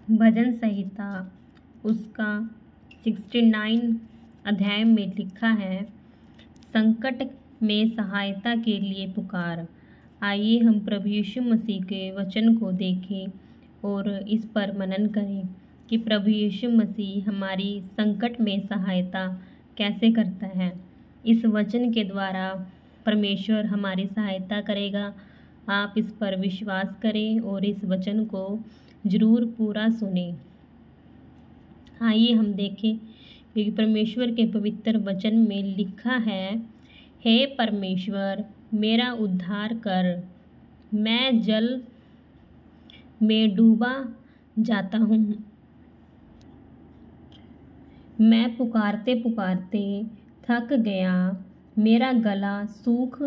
भजन संहिता उसका 69 अध्याय में लिखा है, संकट में सहायता के लिए पुकार। आइए हम प्रभु यीशु मसीह के वचन को देखें और इस पर मनन करें कि प्रभु यीशु मसीह हमारी संकट में सहायता कैसे करता है। इस वचन के द्वारा परमेश्वर हमारी सहायता करेगा। आप इस पर विश्वास करें और इस वचन को जरूर पूरा सुने। आइए हम देखें क्योंकि परमेश्वर के पवित्र वचन में लिखा है, हे परमेश्वर मेरा उद्धार कर, मैं जल में डूबा जाता हूँ। मैं पुकारते पुकारते थक गया, मेरा गला सूख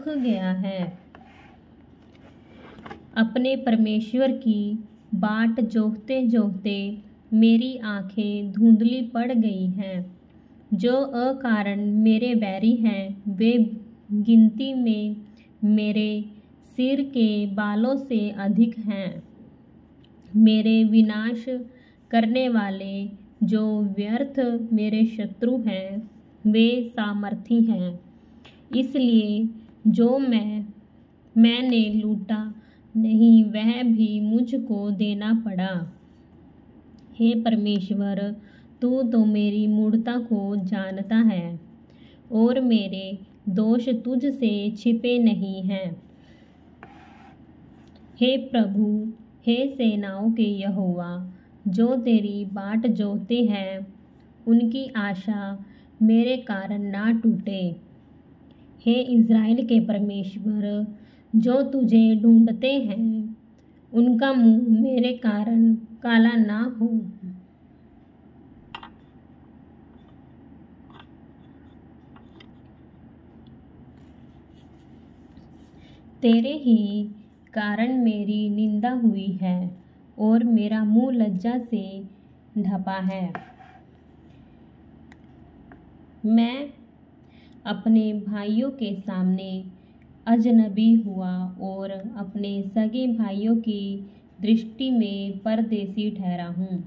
गया है। अपने परमेश्वर की बाट जोहते जोहते मेरी आंखें धुंधली पड़ गई हैं। जो अकारण मेरे बैरी हैं, वे गिनती में मेरे सिर के बालों से अधिक हैं। मेरे विनाश करने वाले जो व्यर्थ मेरे शत्रु हैं, वे सामर्थी हैं। इसलिए जो मैंने लूटा नहीं, वह भी मुझको देना पड़ा। हे परमेश्वर, तू तो मेरी मूढ़ता को जानता है और मेरे दोष तुझ से छिपे नहीं हैं। हे प्रभु, हे सेनाओं के यहोवा, जो तेरी बाट जोहते हैं, उनकी आशा मेरे कारण ना टूटे। हे इज़राइल के परमेश्वर, जो तुझे ढूंढते हैं, उनका मुंह मेरे कारण काला ना हो। तेरे ही कारण मेरी निंदा हुई है और मेरा मुंह लज्जा से ढपा है। मैं अपने भाइयों के सामने अजनबी हुआ और अपने सगे भाइयों की दृष्टि में परदेसी ठहरा हूँ,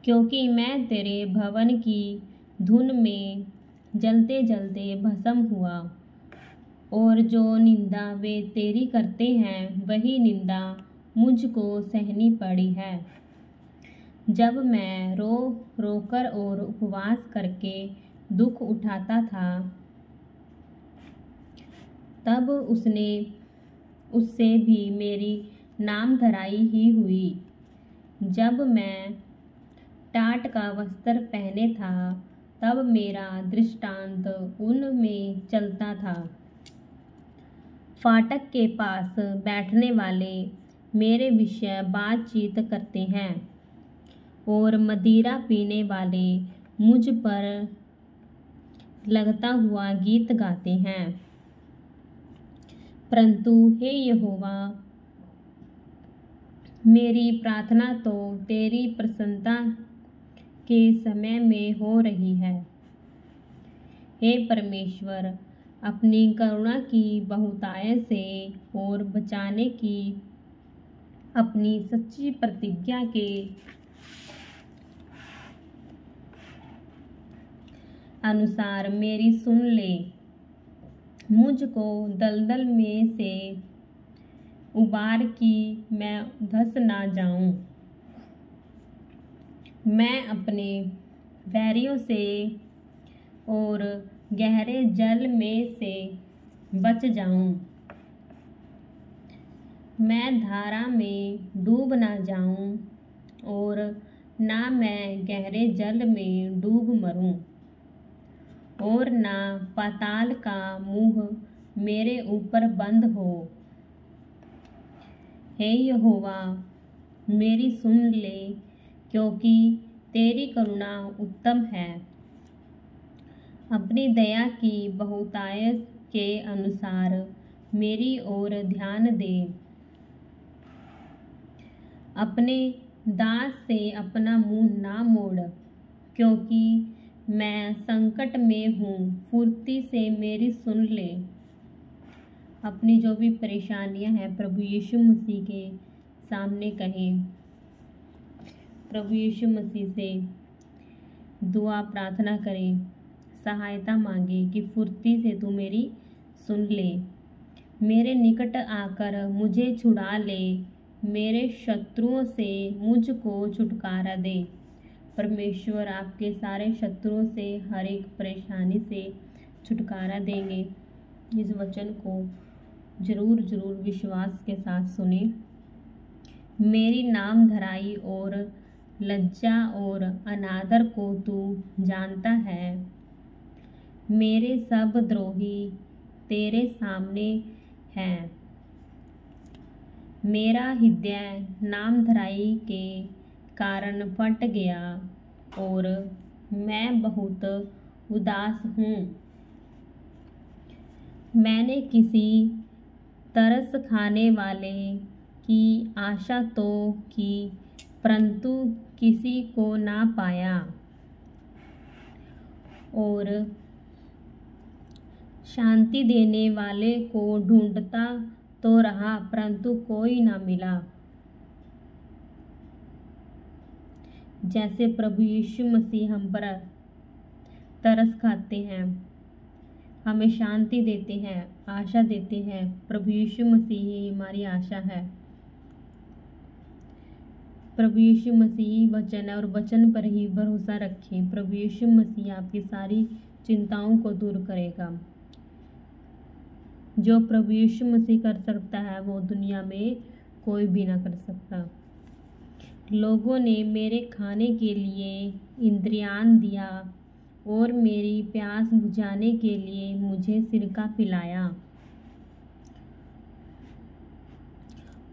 क्योंकि मैं तेरे भवन की धुन में जलते जलते भस्म हुआ और जो निंदा वे तेरी करते हैं, वही निंदा मुझको सहनी पड़ी है। जब मैं रो रोकर और उपवास करके दुख उठाता था, तब उससे भी मेरी नामधराई ही हुई। जब मैं टाट का वस्त्र पहने था, तब मेरा दृष्टांत उनमें चलता था। फाटक के पास बैठने वाले मेरे विषय बातचीत करते हैं और मदिरा पीने वाले मुझ पर लगता हुआ गीत गाते हैं। परंतु हे यहोवा, मेरी प्रार्थना तो तेरी प्रसन्नता के समय में हो रही है। हे परमेश्वर, अपनी करुणा की बहुतायत से और बचाने की अपनी सच्ची प्रतिज्ञा के अनुसार मेरी सुन ले। मुझको दलदल में से उबार कि मैं धंस ना जाऊं। मैं अपने बैरियों से और गहरे जल में से बच जाऊं। मैं धारा में डूब ना जाऊं और ना मैं गहरे जल में डूब मरूं और ना पाताल का मुंह मेरे ऊपर बंद हो। हे यहोवा, मेरी सुन ले, क्योंकि तेरी करुणा उत्तम है। अपनी दया की बहुतायत के अनुसार मेरी ओर ध्यान दे। अपने दास से अपना मुंह ना मोड़, क्योंकि मैं संकट में हूँ। फुर्ती से मेरी सुन ले। अपनी जो भी परेशानियां हैं प्रभु यीशु मसीह के सामने कहें। प्रभु यीशु मसीह से दुआ प्रार्थना करें, सहायता मांगे कि फुर्ती से तू मेरी सुन ले, मेरे निकट आकर मुझे छुड़ा ले, मेरे शत्रुओं से मुझको छुटकारा दे। परमेश्वर आपके सारे शत्रुओं से, हर एक परेशानी से छुटकारा देंगे। इस वचन को जरूर जरूर विश्वास के साथ सुने। मेरी नाम धराई और लज्जा और अनादर को तू जानता है। मेरे सब द्रोही तेरे सामने हैं। मेरा हृदय नाम धराई के कारण फट गया और मैं बहुत उदास हूँ। मैंने किसी तरस खाने वाले की आशा तो की, परंतु किसी को ना पाया, और शांति देने वाले को ढूंढता तो रहा, परंतु कोई ना मिला। जैसे प्रभु यीशु मसीह हम पर तरस खाते हैं, हमें शांति देते हैं, आशा देते हैं। प्रभु यीशु मसीह ही हमारी आशा है। प्रभु यीशु मसीह वचन है और वचन पर ही भरोसा रखें। प्रभु यीशु मसीह आपकी सारी चिंताओं को दूर करेगा। जो प्रभु यीशु मसीह कर सकता है वो दुनिया में कोई भी ना कर सकता। लोगों ने मेरे खाने के लिए इंद्रियान दिया और मेरी प्यास बुझाने के लिए मुझे सिरका पिलाया।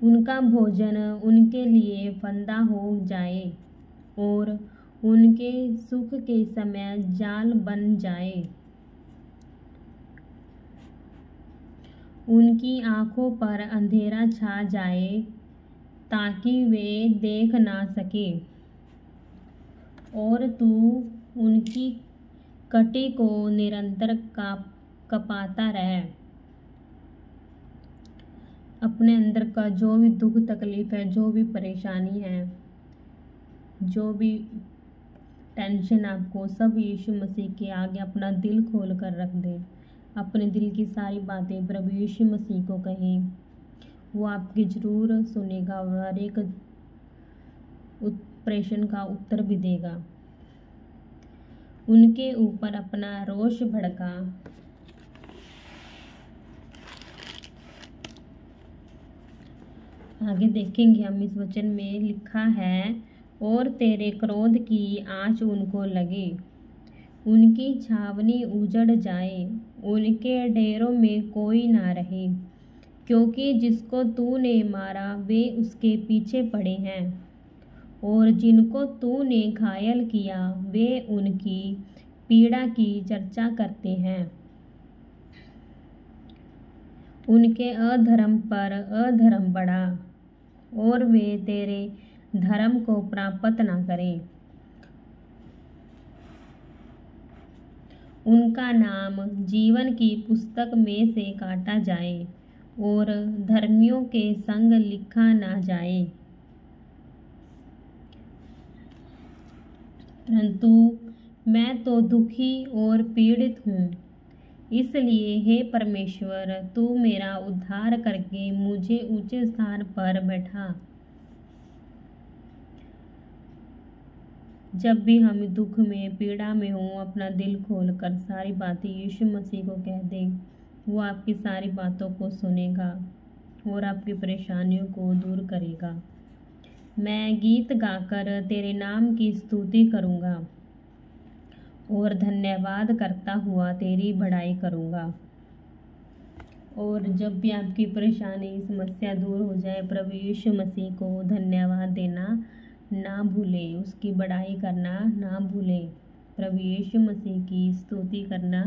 उनका भोजन उनके लिए फंदा हो जाए और उनके सुख के समय जाल बन जाए। उनकी आंखों पर अंधेरा छा जाए ताकि वे देख ना सके, और तू उनकी कटी को निरंतर कपाता रहे। अपने अंदर का जो भी दुख तकलीफ है, जो भी परेशानी है, जो भी टेंशन आपको, सब यीशु मसीह के आगे अपना दिल खोल कर रख दे। अपने दिल की सारी बातें प्रभु यीशु मसीह को कहें, वो आपकी जरूर सुनेगा और हर एक प्रश्न का उत्तर भी देगा। उनके ऊपर अपना रोष भड़का। आगे देखेंगे हम इस वचन में लिखा है, और तेरे क्रोध की आँच उनको लगे, उनकी छावनी उजड़ जाए, उनके डेरों में कोई ना रहे, क्योंकि जिसको तूने मारा वे उसके पीछे पड़े हैं, और जिनको तूने घायल किया वे उनकी पीड़ा की चर्चा करते हैं। उनके अधर्म पर अधर्म बढ़ा और वे तेरे धर्म को प्राप्त ना करें। उनका नाम जीवन की पुस्तक में से काटा जाए और धर्मियों के संग लिखा ना जाए। परंतु मैं तो दुखी और पीड़ित हूँ, इसलिए हे परमेश्वर तू मेरा उद्धार करके मुझे ऊंचे स्थान पर बैठा। जब भी हम दुख में, पीड़ा में हों, अपना दिल खोलकर सारी बातें यीशु मसीह को कह दें। वो आपकी सारी बातों को सुनेगा और आपकी परेशानियों को दूर करेगा। मैं गीत गाकर तेरे नाम की स्तुति करूँगा और धन्यवाद करता हुआ तेरी बड़ाई करूँगा। और जब भी आपकी परेशानी, समस्या दूर हो जाए, प्रभु यीशु मसीह को धन्यवाद देना ना भूलें, उसकी बड़ाई करना ना भूलें, प्रभु यीशु मसीह की स्तुति करना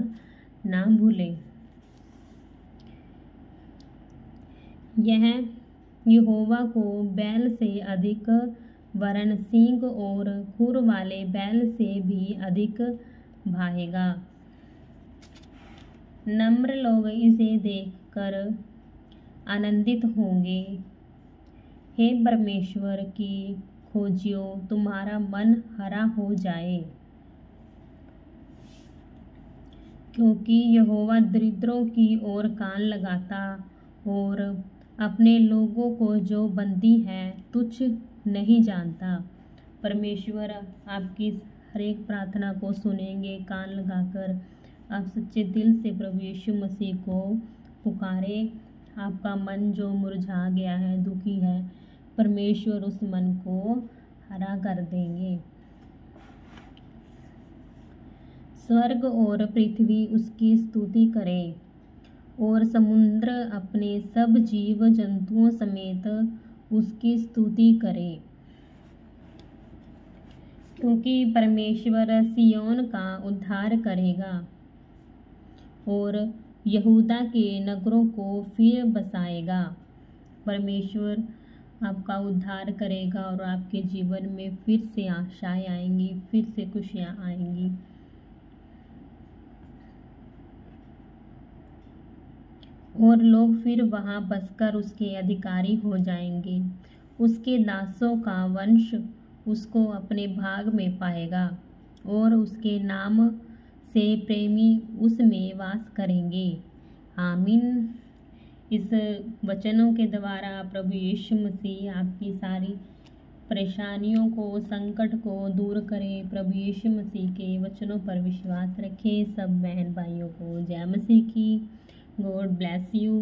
ना भूलें। यह यहोवा को बैल से अधिक, वरन सींग और खुर वाले बैल से भी अधिक भाएगा। नम्र लोग इसे देखकर आनंदित होंगे। हे परमेश्वर की खोजियों, तुम्हारा मन हरा हो जाए, क्योंकि यहोवा दरिद्रों की ओर कान लगाता और अपने लोगों को जो बंदी है तुच्छ नहीं जानता। परमेश्वर आपकी हर एक प्रार्थना को सुनेंगे। कान लगाकर आप सच्चे दिल से प्रभु यीशु मसीह को पुकारे। आपका मन जो मुरझा गया है, दुखी है, परमेश्वर उस मन को हरा कर देंगे। स्वर्ग और पृथ्वी उसकी स्तुति करे और समुद्र अपने सब जीव जंतुओं समेत उसकी स्तुति करे, क्योंकि परमेश्वर सिय्योन का उद्धार करेगा और यहूदा के नगरों को फिर बसाएगा। परमेश्वर आपका उद्धार करेगा और आपके जीवन में फिर से आशाएं आएंगी, फिर से खुशियां आएंगी। और लोग फिर वहां बसकर उसके अधिकारी हो जाएंगे। उसके दासों का वंश उसको अपने भाग में पाएगा और उसके नाम से प्रेमी उसमें वास करेंगे। आमीन। इस वचनों के द्वारा प्रभु यीशु मसीह आपकी सारी परेशानियों को, संकट को दूर करें। प्रभु यीशु मसीह के वचनों पर विश्वास रखें। सब बहन भाइयों को जय मसीह की। God bless you.